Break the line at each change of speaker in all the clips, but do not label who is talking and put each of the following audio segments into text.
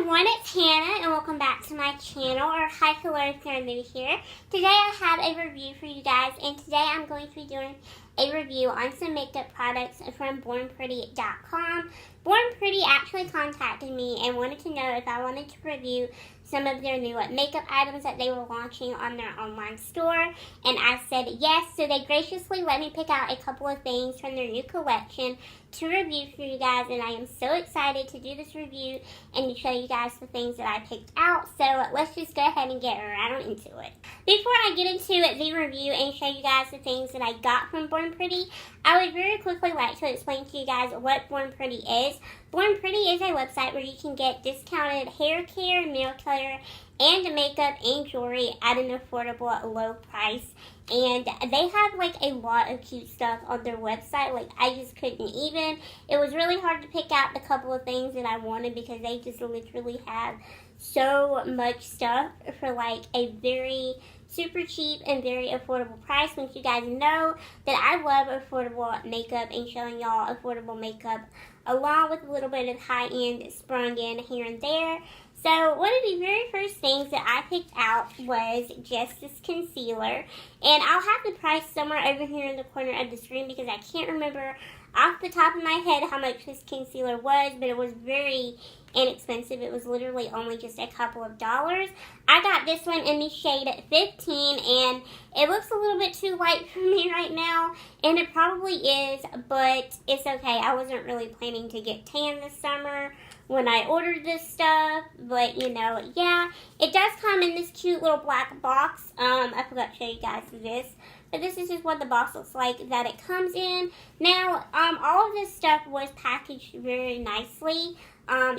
everyone, it's Hannah and welcome back to my channel, or hi, hello if you're new here. Today I have a review for you guys, and today I'm going to be doing a review on some makeup products from BornPretty.com. Born Pretty actually contacted me and wanted to know if I wanted to review some of their new makeup items that they were launching on their online store, and I said yes, so they graciously let me pick out a couple of things from their new collection to review for you guys, and I am so excited to do this review and to show you guys the things that I picked out. So let's just go ahead and get right on into it. Before I get into the review and show you guys the things that I got from Born Pretty, I would very quickly like to explain to you guys what Born Pretty is. Born Pretty is a website where you can get discounted hair care, nail care, and makeup and jewelry at an affordable low price. And they have like a lot of cute stuff on their website. Like, I just couldn't even. It was really hard to pick out the couple of things that I wanted because they just literally have so much stuff for like a very super cheap and very affordable price. Once you guys know that I love affordable makeup and showing y'all affordable makeup along with a little bit of high-end sprung in here and there. So one of the very first things that I picked out was just this concealer. And I'll have the price somewhere over here in the corner of the screen because I can't remember off the top of my head how much this concealer was, but it was very inexpensive. It was literally only just a couple of dollars. I got this one in the shade 15, and it looks a little bit too light for me right now, and it probably is, but it's okay. I wasn't really planning to get tan this summer when I ordered this stuff, but you know, yeah, it does come in this cute little black box. I forgot to show you guys this, but this is just what the box looks like that it comes in. Now, all of this stuff was packaged very nicely,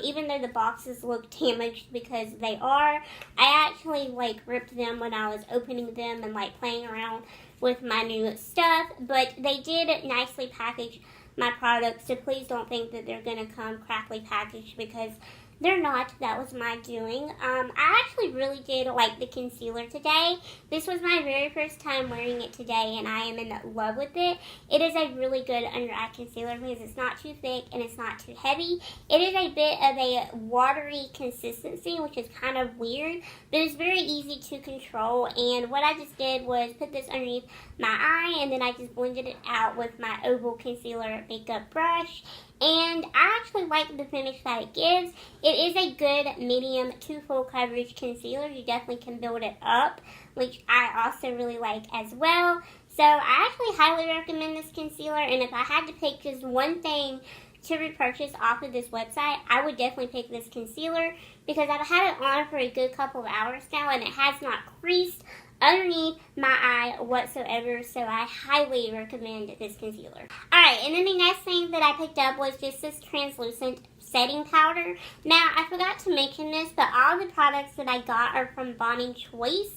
even though the boxes look damaged because they are. I actually like ripped them when I was opening them and like playing around with my new stuff, but they did nicely package my products, so please don't think that they're going to come crappily packaged because they're not. That was my doing. I actually really did like the concealer today. This was my very first time wearing it today, and I am in love with it. It is a really good under eye concealer because it's not too thick and it's not too heavy. It is a bit of a watery consistency, which is kind of weird, but it's very easy to control. And what I just did was put this underneath my eye, and then I just blended it out with my oval concealer makeup brush. And I actually like the finish that it gives. It is a good medium to full coverage concealer. You definitely can build it up, which I also really like as well. So I actually highly recommend this concealer, and if I had to pick just one thing to repurchase off of this website, I would definitely pick this concealer because I've had it on for a good couple of hours now, and it has not creased underneath my eye whatsoever, so I highly recommend this concealer. Alright, and then the next thing that I picked up was just this translucent setting powder. Now, I forgot to mention this, but all the products that I got are from Bonnie Choice.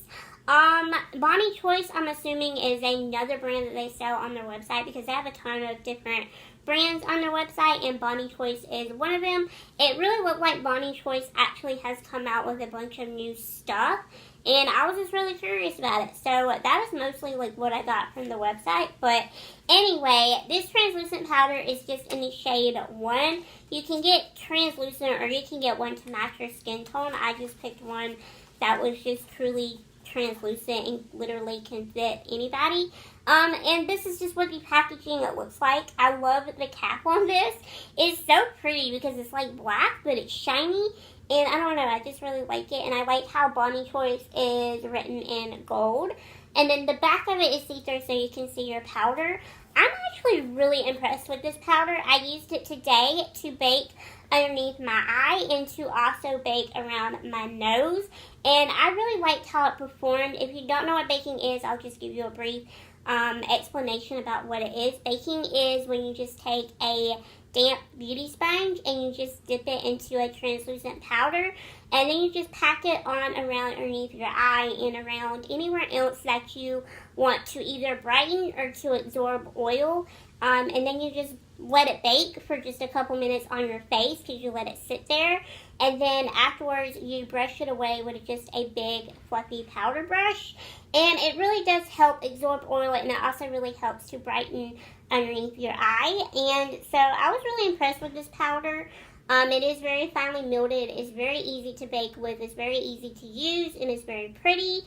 Bonnie Choice, I'm assuming, is another brand that they sell on their website because they have a ton of different brands on their website, and Bonnie Choice is one of them. It really looked like Bonnie Choice actually has come out with a bunch of new stuff, and I was just really curious about it. So that is mostly like what I got from the website. But anyway, this translucent powder is just in the shade 1. You can get translucent or you can get one to match your skin tone. I just picked one that was just truly translucent and literally can fit anybody. And this is just what the packaging looks like. I love the cap on this. It's so pretty because it's like black, but it's shiny. And I don't know, I just really like it. And I like how Bonnie Choice is written in gold. And then the back of it is see-through so you can see your powder. I'm actually really impressed with this powder. I used it today to bake underneath my eye and to also bake around my nose. And I really liked how it performed. If you don't know what baking is, I'll just give you a brief explanation about what it is. Baking is when you just take a damp beauty sponge and you just dip it into a translucent powder, and then you just pack it on around underneath your eye and around anywhere else that you want to either brighten or to absorb oil. And then you just let it bake for just a couple minutes on your face because you let it sit there. And then afterwards, you brush it away with just a big fluffy powder brush. And it really does help absorb oil, and it also really helps to brighten underneath your eye. And so I was really impressed with this powder. It is very finely milded. It's very easy to bake with. It's very easy to use, and it's very pretty.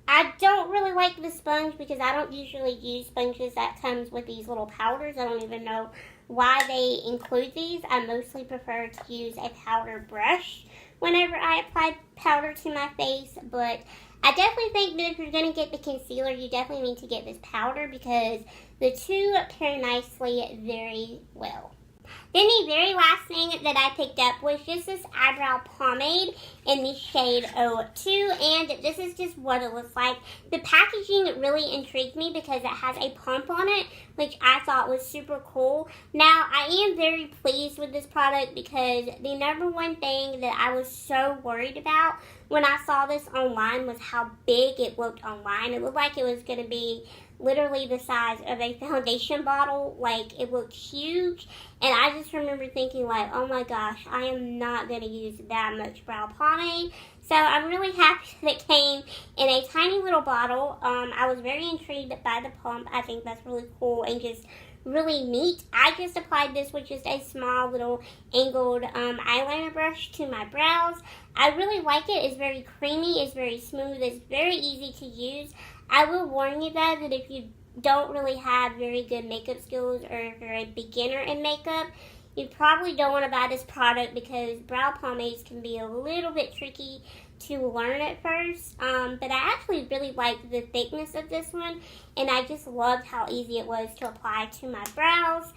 I don't really like the sponge because I don't usually use sponges that comes with these little powders. I don't even know why they include these. I mostly prefer to use a powder brush whenever I apply powder to my face, but I definitely think that if you're going to get the concealer, you definitely need to get this powder because the two pair nicely very well. Then the very last thing that I picked up was just this eyebrow pomade in the shade 02, and this is just what it looks like. The packaging really intrigued me because it has a pump on it, which I thought was super cool. Now, I am very pleased with this product because the number one thing that I was so worried about when I saw this online was how big it looked online. It looked like it was going to be literally the size of a foundation bottle. Like, it looked huge, and I just remember thinking like, oh my gosh, I am not going to use that much brow pomade. So I'm really happy that it came in a tiny little bottle. I was very intrigued by the pump. I think that's really cool and just really neat. I just applied this with just a small little angled eyeliner brush to my brows. I really like it. It's very creamy. It's very smooth. It's very easy to use. I will warn you though that if you don't really have very good makeup skills or if you're a beginner in makeup, you probably don't want to buy this product because brow pomades can be a little bit tricky to learn at first. But I actually really liked the thickness of this one, and I just loved how easy it was to apply to my brows.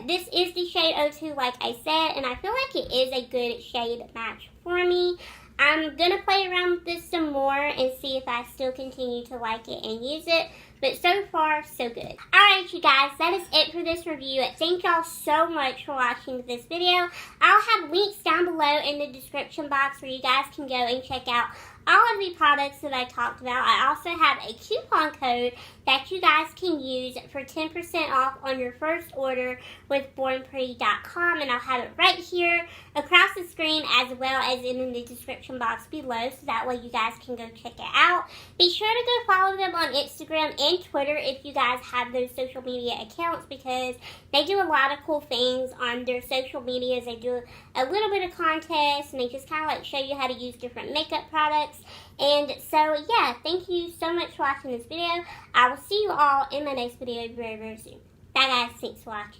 This is the shade 02, like I said, and I feel like it is a good shade match for me. I'm going to play around with this some more and see if I still continue to like it and use it. But so far, so good. Alright, you guys, that is it for this review. Thank y'all so much for watching this video. I'll have links down below in the description box where you guys can go and check out all of the products that I talked about. I also have a coupon code that you guys can use for 10% off on your first order with BornPretty.com, and I'll have it right here across the screen as well as in the description box below, so that way you guys can go check it out. Be sure to go follow them on Instagram and Twitter if you guys have those social media accounts, because they do a lot of cool things on their social medias. They do a little bit of contests, and they just kind of like show you how to use different makeup products. And so, yeah, thank you so much for watching this video. I will see you all in my next video very, very soon. Bye, guys. Thanks for watching.